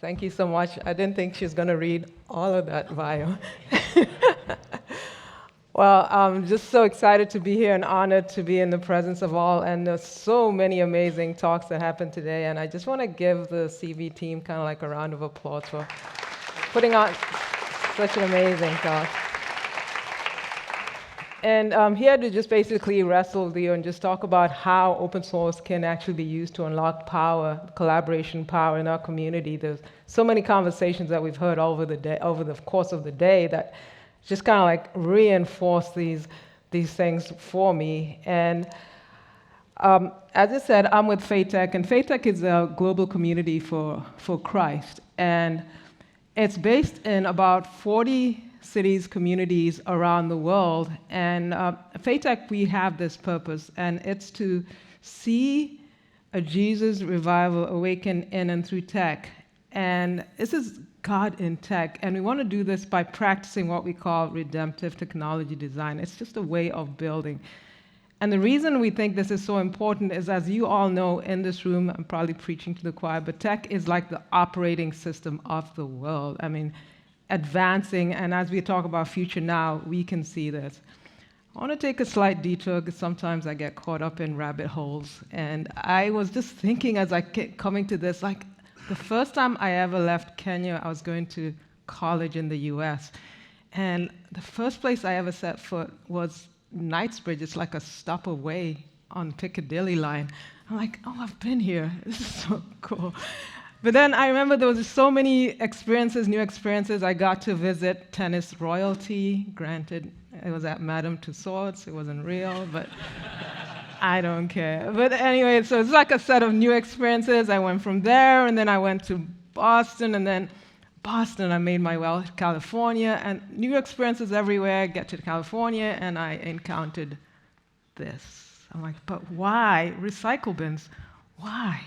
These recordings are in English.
Thank you so much. I didn't think she was going to read all of that bio. Well, I'm just so excited to be here and honored to be in the presence of all. And there's so many amazing talks that happened today. And I just want to give the CV team kind of like a round of applause for putting on such an amazing talk. And I'm here to just basically wrestle with you and just talk about how open source can actually be used to unlock power, collaboration power in our community. There's so many conversations that we've heard over the course of the day that just kind of like reinforce these things for me. And as I said, I'm with FATEC, and FATEC is a global community for Christ. And it's based in about 40 cities, communities around the world. And FATEC, we have this purpose, and it's to see a Jesus revival awaken in and through tech. And this is God in tech, and we want to do this by practicing what we call redemptive technology design. It's just a way of building. And the reason we think this is so important is, as you all know in this room, I'm probably preaching to the choir, but tech is like the operating system of the world. I mean, advancing, and as we talk about future now, we can see this. I want to take a slight detour because sometimes I get caught up in rabbit holes. And I was just thinking as I kept coming to this, like the first time I ever left Kenya, I was going to college in the US. And the first place I ever set foot was Knightsbridge. It's like a stop away on Piccadilly line. I'm like, oh, I've been here. This is so cool. But then I remember there was so many experiences, new experiences. I got to visit tennis royalty. Granted, it was at Madame Tussauds. It wasn't real, but I don't care. But anyway, so it's like a set of new experiences. I went from there, and then I went to Boston, and then Boston, I made my way to California, and new experiences everywhere. Get to California, and I encountered this. I'm like, but why? Recycle bins. Why?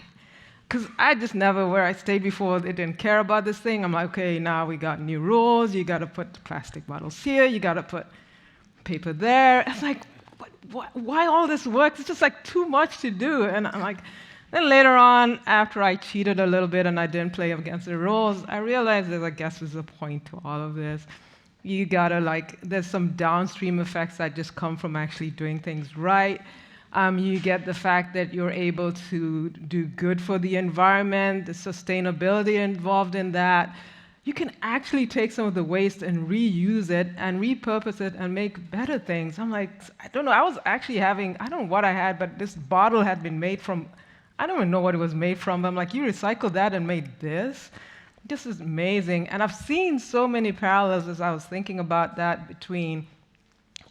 Because I just never, where I stayed before, they didn't care about this thing. I'm like, okay, now we got new rules. You got to put plastic bottles here. You got to put paper there. It's like, why all this work? It's just like too much to do. And I'm like, then later on, after I cheated a little bit and I didn't play against the rules, I realized I guess there's a point to all of this. You got to there's some downstream effects that just come from actually doing things right. You get the fact that you're able to do good for the environment, the sustainability involved in that. You can actually take some of the waste and reuse it and repurpose it and make better things. I'm like, I don't know, I was actually having, I don't know what I had, but this bottle had been made from, I don't even know what it was made from. I'm like, you recycled that and made this? This is amazing. And I've seen so many parallels as I was thinking about that between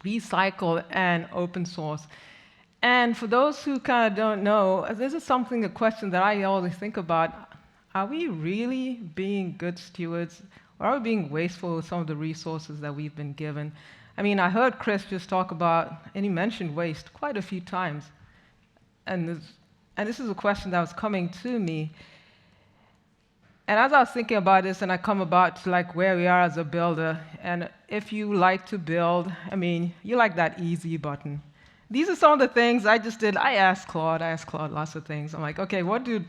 recycle and open source. And for those who kind of don't know, this is a question that I always think about. Are we really being good stewards, or are we being wasteful with some of the resources that we've been given? I mean, I heard Chris just talk about, and he mentioned waste quite a few times. And this is a question that was coming to me. And as I was thinking about this, and I come about to where we are as a builder, and if you like to build, I mean, you like that easy button. These are some of the things I just did. I asked Claude lots of things. I'm like, okay, what do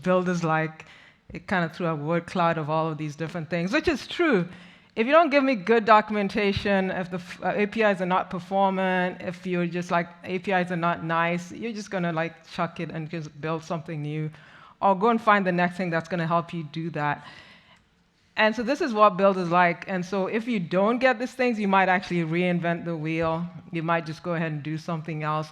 builders like? It kind of threw a word cloud of all of these different things, which is true. If you don't give me good documentation, if the APIs are not performant, if you're just APIs are not nice, you're just going to chuck it and just build something new, or go and find the next thing that's going to help you do that. And so this is what build is like. And so if you don't get these things, you might actually reinvent the wheel. You might just go ahead and do something else.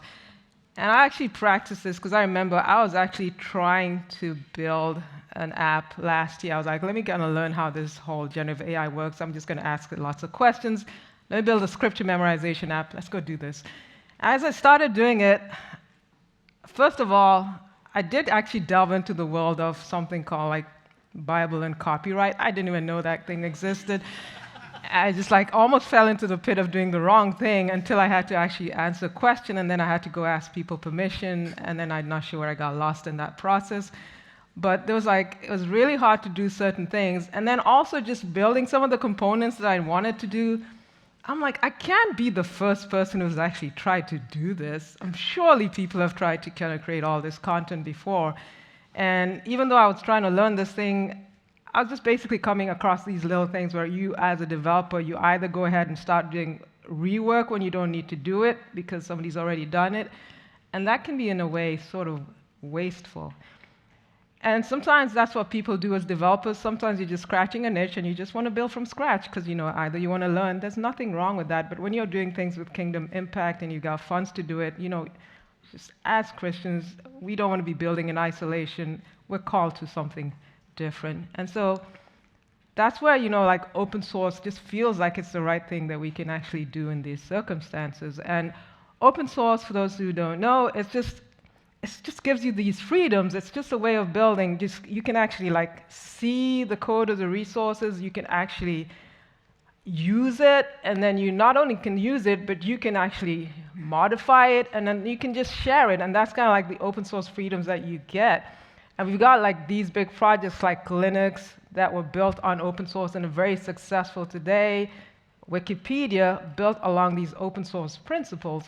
And I actually practiced this because I remember I was actually trying to build an app last year. I was like, let me kind of learn how this whole generative AI works. I'm just going to ask it lots of questions. Let me build a scripture memorization app. Let's go do this. As I started doing it, first of all, I did actually delve into the world of something called Bible and copyright. I didn't even know that thing existed. I just almost fell into the pit of doing the wrong thing until I had to actually answer a question, and then I had to go ask people permission, and then I'm not sure where I got lost in that process. But there was it was really hard to do certain things. And then also just building some of the components that I wanted to do, I'm like, I can't be the first person who's actually tried to do this. Surely people have tried to kind of create all this content before. And even though I was trying to learn this thing, I was just basically coming across these little things where you, as a developer, you either go ahead and start doing rework when you don't need to do it because somebody's already done it, and that can be, in a way, sort of wasteful. And sometimes that's what people do as developers. Sometimes you're just scratching a niche and you just want to build from scratch because, either you want to learn. There's nothing wrong with that. But when you're doing things with kingdom impact and you got funds to do it, just as Christians, we don't want to be building in isolation. We're called to something different. And so that's where, like open source just feels like it's the right thing that we can actually do in these circumstances. And open source, for those who don't know, it just gives you these freedoms. It's just a way of building. You can actually see the code of the resources. You can actually use it, and then you not only can use it, but you can actually modify it, and then you can just share it. And that's kind of like the open source freedoms that you get. And we've got these big projects like Linux that were built on open source and are very successful today. Wikipedia built along these open source principles.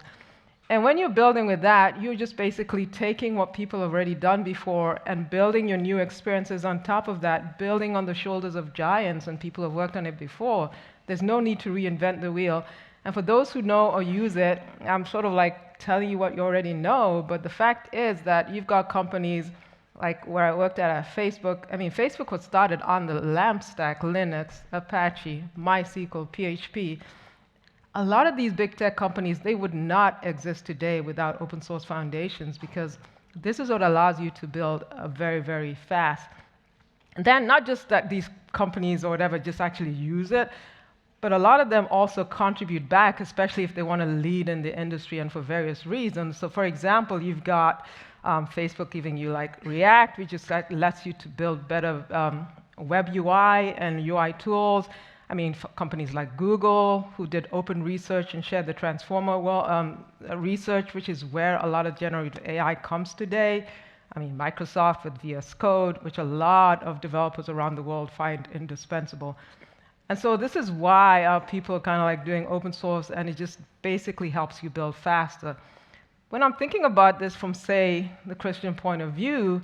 And when you're building with that, you're just basically taking what people have already done before and building your new experiences on top of that, building on the shoulders of giants and people who have worked on it before. There's no need to reinvent the wheel. And for those who know or use it, I'm sort of telling you what you already know, but the fact is that you've got companies like where I worked at Facebook. Facebook was started on the LAMP stack, Linux, Apache, MySQL, PHP. A lot of these big tech companies, they would not exist today without open source foundations, because this is what allows you to build very, very fast. And then not just that these companies or whatever just actually use it, but a lot of them also contribute back, especially if they want to lead in the industry and for various reasons. So for example, you've got Facebook giving you React, which just lets you to build better web UI and UI tools. Companies like Google, who did open research and shared the Transformer research, which is where a lot of generative AI comes today. Microsoft with VS Code, which a lot of developers around the world find indispensable. And so this is why people are kind of doing open source, and it just basically helps you build faster. When I'm thinking about this from, say, the Christian point of view,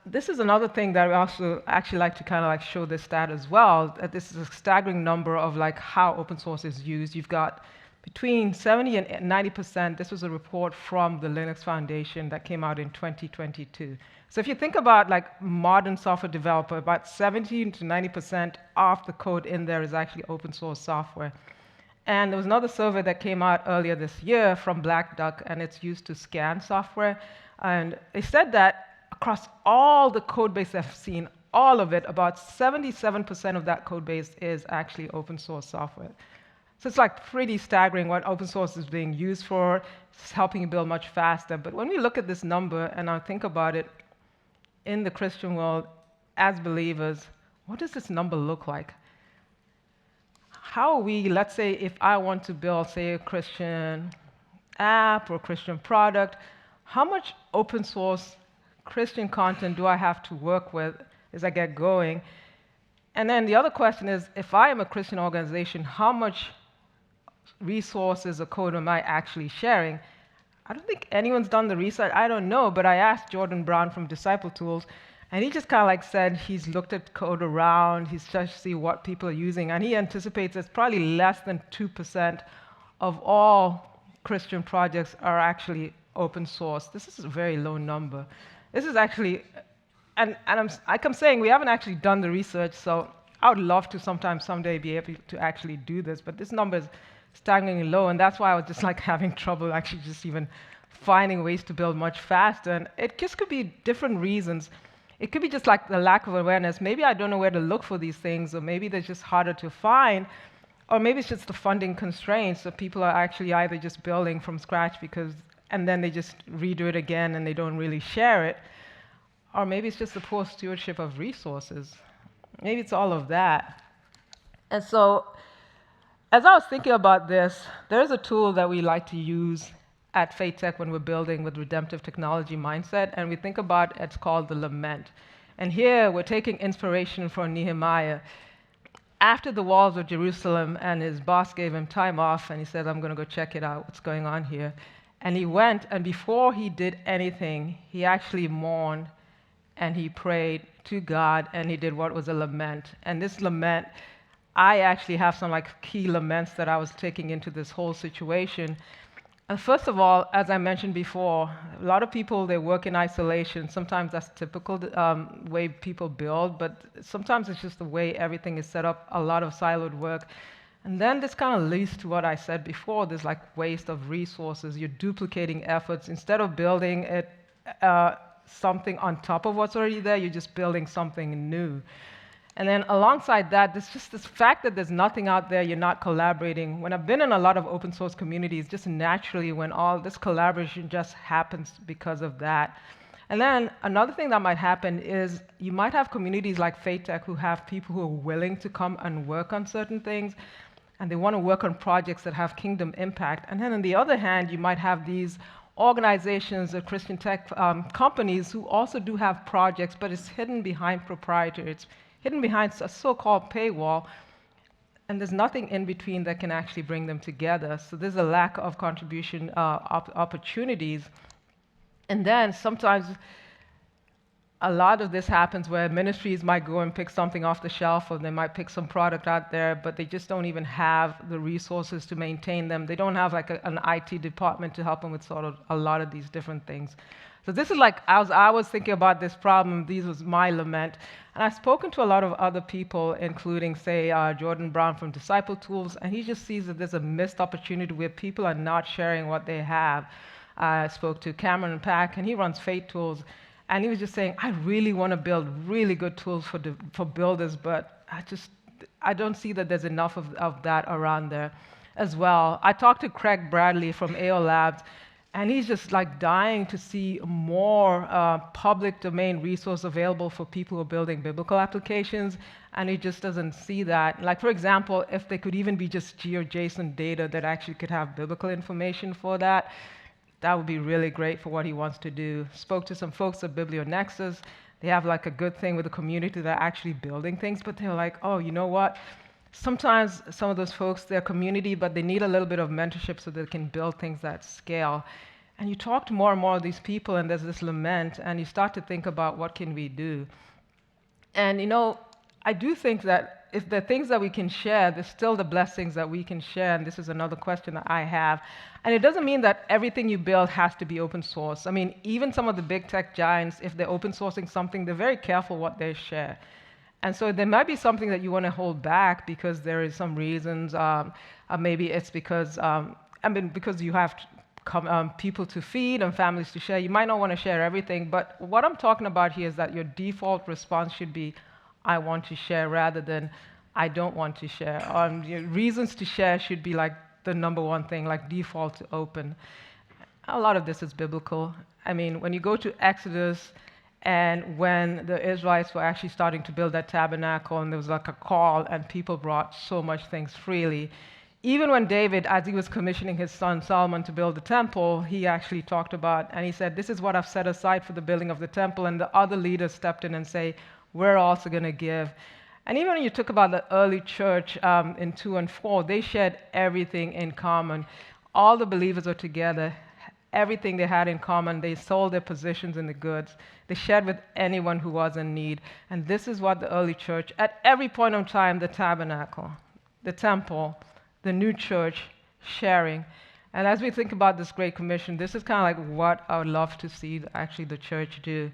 this is another thing that I also actually like to kind of show this stat as well. That this is a staggering number of how open source is used. You've got between 70 and 90%. This was a report from the Linux Foundation that came out in 2022. So if you think about modern software developer, about 70 to 90% of the code in there is actually open source software. And there was another survey that came out earlier this year from Black Duck, and it's used to scan software. And they said that across all the code base I've seen, all of it, about 77% of that code base is actually open source software. So it's pretty staggering what open source is being used for. It's helping you build much faster. But when we look at this number and I think about it in the Christian world as believers, what does this number look like? How are we, let's say, if I want to build, say, a Christian app or a Christian product, how much open source Christian content do I have to work with as I get going? And then the other question is, if I am a Christian organization, how much resources or code am I actually sharing? I don't think anyone's done the research. I don't know, but I asked Jordan Brown from Disciple Tools, and he just kind of said he's looked at code around, he's tried to see what people are using, and he anticipates it's probably less than 2% of all Christian projects are actually open source. This is a very low number. This is actually, and I'm saying we haven't actually done the research, so I would love to someday be able to actually do this, but this number is staggeringly low, and that's why I was just having trouble actually just even finding ways to build much faster. And it just could be different reasons. It could be just the lack of awareness. Maybe I don't know where to look for these things, or maybe they're just harder to find, or maybe it's just the funding constraints, so people are actually either just building from scratch and then they just redo it again and they don't really share it, or maybe it's just the poor stewardship of resources. Maybe it's all of that. And so as I was thinking about this, there's a tool that we like to use at Faith Tech when we're building with redemptive technology mindset, and we think about it's called the lament. And here we're taking inspiration from Nehemiah. After the walls of Jerusalem, and his boss gave him time off, and he said, I'm going to go check it out, what's going on here. And he went, and before he did anything, he actually mourned, and he prayed to God, and he did what was a lament. And this lament, I actually have some like key laments that I was taking into this whole situation. First of all, as I mentioned before, a lot of people, they work in isolation. Sometimes that's typical way people build, but sometimes it's just the way everything is set up, a lot of siloed work. And then this kind of leads to what I said before, this like waste of resources. You're duplicating efforts. Instead of building it, something on top of what's already there, you're just building something new. And then alongside that, there's just this fact that there's nothing out there, you're not collaborating. When I've been in a lot of open source communities, just naturally when all this collaboration just happens because of that. And then another thing that might happen is you might have communities like FaithTech who have people who are willing to come and work on certain things, and they want to work on projects that have kingdom impact. And then on the other hand, you might have these organizations or Christian tech companies who also do have projects, but it's hidden behind proprietary. It's hidden behind a so-called paywall, and there's nothing in between that can actually bring them together. So there's a lack of contribution opportunities. And then sometimes a lot of this happens where ministries might go and pick something off the shelf, or they might pick some product out there, but they just don't even have the resources to maintain them. They don't have like an IT department to help them with sort of a lot of these different things. So this is like, as I was thinking about this problem, these was my lament. And I've spoken to a lot of other people, including, say, Jordan Brown from Disciple Tools, and he just sees that there's a missed opportunity where people are not sharing what they have. I spoke to Cameron Pack, and he runs Faith Tools, and he was just saying, I really want to build really good tools for builders, but I don't see that there's enough of that around there as well. I talked to Craig Bradley from AO Labs, and he's just like dying to see more public domain resource available for people who are building biblical applications, and he just doesn't see that. Like, for example, if there could even be just GeoJSON data that actually could have biblical information for that, that would be really great for what he wants to do. Spoke to some folks at BiblioNexus. They have like a good thing with the community. They're actually building things, but they're like, oh, you know what? Sometimes some of those folks, they're community, but they need a little bit of mentorship so they can build things that scale. And you talk to more and more of these people, and there's this lament, and you start to think about what can we do. And you know, I do think that if there are things that we can share, there's still the blessings that we can share, and this is another question that I have. And it doesn't mean that everything you build has to be open source. I mean, even some of the big tech giants, if they're open sourcing something, they're very careful what they share. And so there might be something that you want to hold back because there is some reasons. Maybe it's because, because you have people to feed and families to share. You might not want to share everything, but what I'm talking about here is that your default response should be, I want to share, rather than I don't want to share. Your reasons to share should be like the number one thing, like default to open. A lot of this is biblical. I mean, when you go to Exodus, and when the Israelites were actually starting to build that tabernacle, and there was like a call, and people brought so much things freely. Even when David, as he was commissioning his son Solomon to build the temple, he actually talked about, and he said, this is what I've set aside for the building of the temple, and the other leaders stepped in and say, we're also going to give. And even when you talk about the early church in 2 and 4, they shared everything in common. All the believers were together. Everything they had in common. They sold their positions in the goods. They shared with anyone who was in need. And this is what the early church, at every point in time, the tabernacle, the temple, the new church, sharing. And as we think about this Great Commission, this is kind of like what I would love to see actually the church do.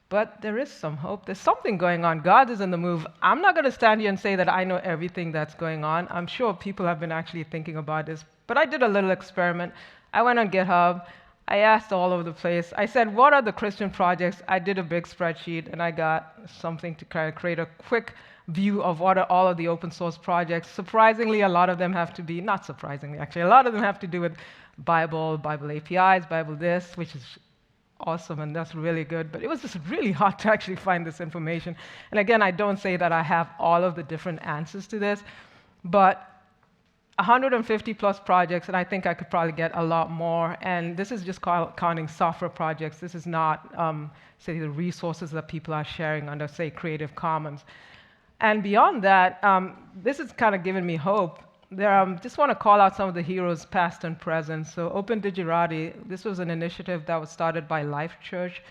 But there is some hope. There's something going on. God is in the move. I'm not going to stand here and say that I know everything that's going on. I'm sure people have been actually thinking about this. But I did a little experiment. I went on GitHub. I asked all over the place. I said, what are the Christian projects? I did a big spreadsheet, and I got something to kind of create a quick view of what are all of the open source projects. Surprisingly, a lot of them have to be, not surprisingly actually, a lot of them have to do with Bible APIs, Bible this, which is awesome, and that's really good. But it was just really hard to actually find this information. And again, I don't say that I have all of the different answers to this, but 150 plus projects, and I think I could probably get a lot more. And this is just counting software projects. This is not, say, the resources that people are sharing under, say, Creative Commons. And beyond that, this has kind of given me hope. Just want to call out some of the heroes, past and present. So Open Digerati, this was an initiative that was started by Life Church.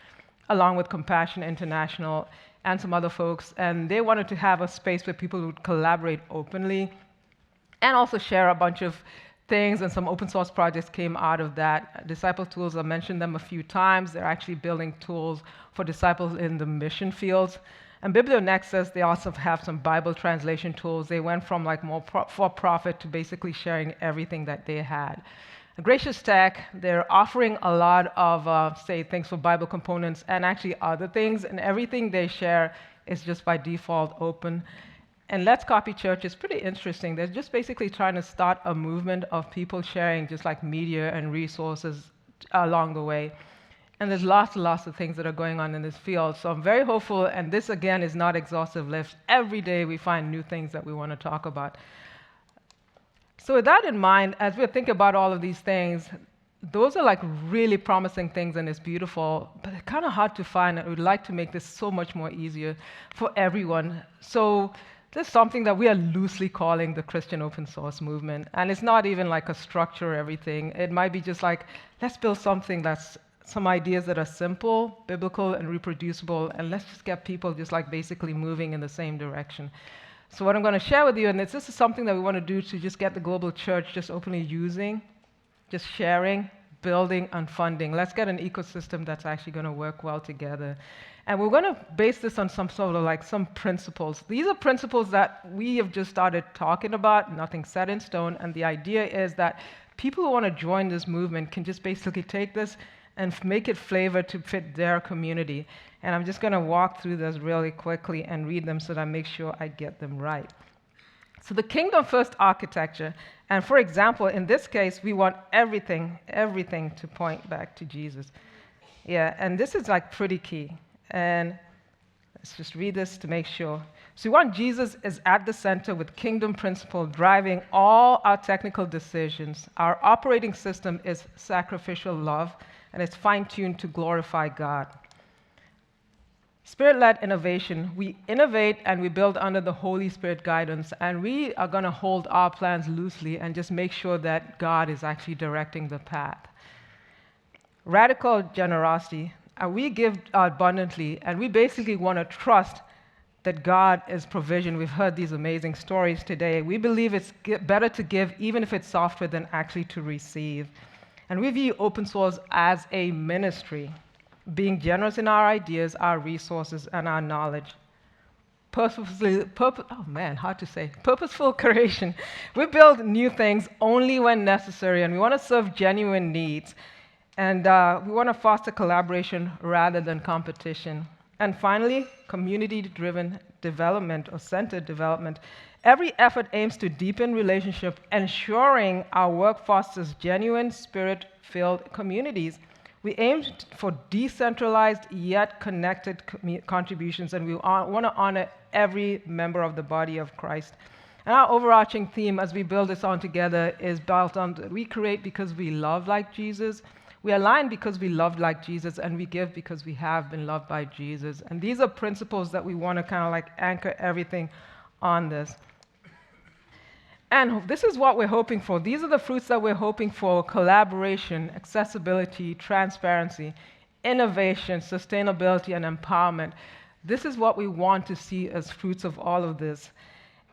along with Compassion International and some other folks. And they wanted to have a space where people would collaborate openly and also share a bunch of things, and some open source projects came out of that. Disciple tools, I mentioned them a few times. They're actually building tools for disciples in the mission fields. And BiblioNexus, they also have some Bible translation tools. They went from like more for-profit to basically sharing everything that they had. Gracious Tech, they're offering a lot of, say, things for Bible components and actually other things, and everything they share is just by default open. And Let's Copy Church is pretty interesting. They're just basically trying to start a movement of people sharing just like media and resources along the way. And there's lots and lots of things that are going on in this field. So I'm very hopeful, and this again is not exhaustive list. Every day we find new things that we want to talk about. So with that in mind, as we think about all of these things, those are like really promising things and it's beautiful, but it's kind of hard to find, and we'd like to make this so much more easier for everyone. So this is something that we are loosely calling the Christian open source movement. And it's not even like a structure or everything. It might be just like, let's build something that's some ideas that are simple, biblical, and reproducible, and let's just get people just like basically moving in the same direction. So what I'm going to share with you, and this is something that we want to do to just get the global church just openly using, just sharing, building, and funding. Let's get an ecosystem that's actually going to work well together. And we're going to base this on some sort of like some principles. These are principles that we have just started talking about, nothing set in stone, and the idea is that people who want to join this movement can just basically take this and make it flavored to fit their community. And I'm just going to walk through this really quickly and read them so that I make sure I get them right. So the kingdom first architecture, and for example, in this case, we want everything to point back to Jesus. Yeah, and this is like pretty key. And let's just read this to make sure. So we want Jesus is at the center with kingdom principle driving all our technical decisions. Our operating system is sacrificial love, and it's fine-tuned to glorify God. Spirit-led innovation. We innovate and we build under the Holy Spirit guidance, and we are going to hold our plans loosely and just make sure that God is actually directing the path. Radical generosity. We give abundantly, and we basically want to trust that God is provision. We've heard these amazing stories today. We believe it's better to give, even if it's softer, than actually to receive. And we view open source as a ministry, being generous in our ideas, our resources, and our knowledge. Purposeful creation. We build new things only when necessary, and we want to serve genuine needs. And we want to foster collaboration rather than competition. And finally, community-driven development or centered development. Every effort aims to deepen relationship, ensuring our work fosters genuine, spirit-filled communities. We aim for decentralized yet connected contributions, and we want to honor every member of the body of Christ. And our overarching theme as we build this on together is built on we create because we love like Jesus. We align because we love like Jesus, and we give because we have been loved by Jesus. And these are principles that we want to kind of like anchor everything on this. And this is what we're hoping for. These are the fruits that we're hoping for: collaboration, accessibility, transparency, innovation, sustainability, and empowerment. This is what we want to see as fruits of all of this.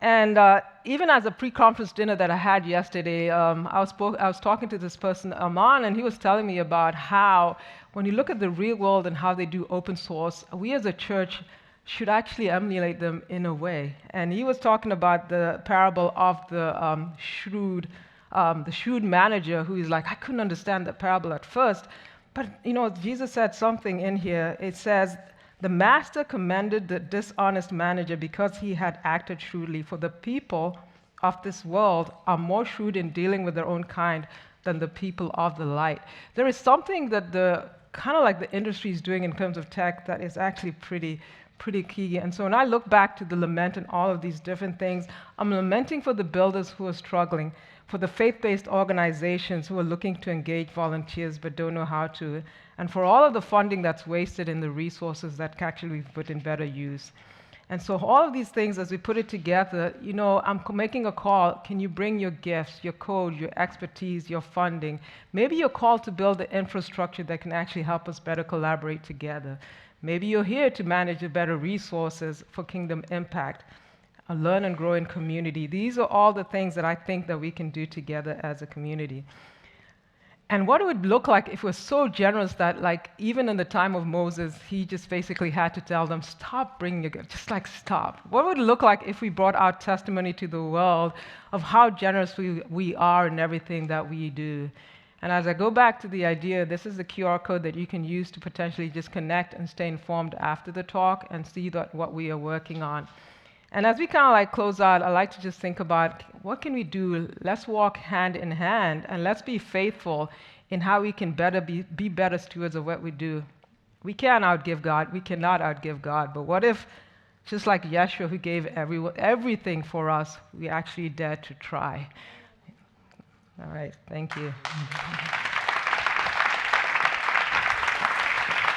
And even as a pre-conference dinner that I had yesterday, I was talking to this person, Aman, and he was telling me about how when you look at the real world and how they do open source, we as a church should actually emulate them in a way. And he was talking about the parable of the shrewd manager who is like, I couldn't understand the parable at first, but Jesus said something in here. It says, the master commended the dishonest manager because he had acted shrewdly, for the people of this world are more shrewd in dealing with their own kind than the people of the light. There is something that the industry is doing in terms of tech that is actually pretty key. And so when I look back to the lament and all of these different things, I'm lamenting for the builders who are struggling, for the faith-based organizations who are looking to engage volunteers but don't know how to, and for all of the funding that's wasted in the resources that can actually be put in better use. And so all of these things, as we put it together, I'm making a call. Can you bring your gifts, your code, your expertise, your funding? Maybe you're called to build the infrastructure that can actually help us better collaborate together. Maybe you're here to manage the better resources for kingdom impact, a learn and grow in community. These are all the things that I think that we can do together as a community. And what it would look like if we're so generous that, like, even in the time of Moses, he just basically had to tell them, stop bringing your gift, just like stop. What would it look like if we brought our testimony to the world of how generous we are in everything that we do? And as I go back to the idea, this is the QR code that you can use to potentially just connect and stay informed after the talk and see what we are working on. And as we kind of like close out, I like to just think about what can we do? Let's walk hand in hand, and let's be faithful in how we can be better stewards of what we do. We can't outgive God. We cannot outgive God. But what if, just like Yeshua, who gave everything for us, we actually dare to try? All right. Thank you.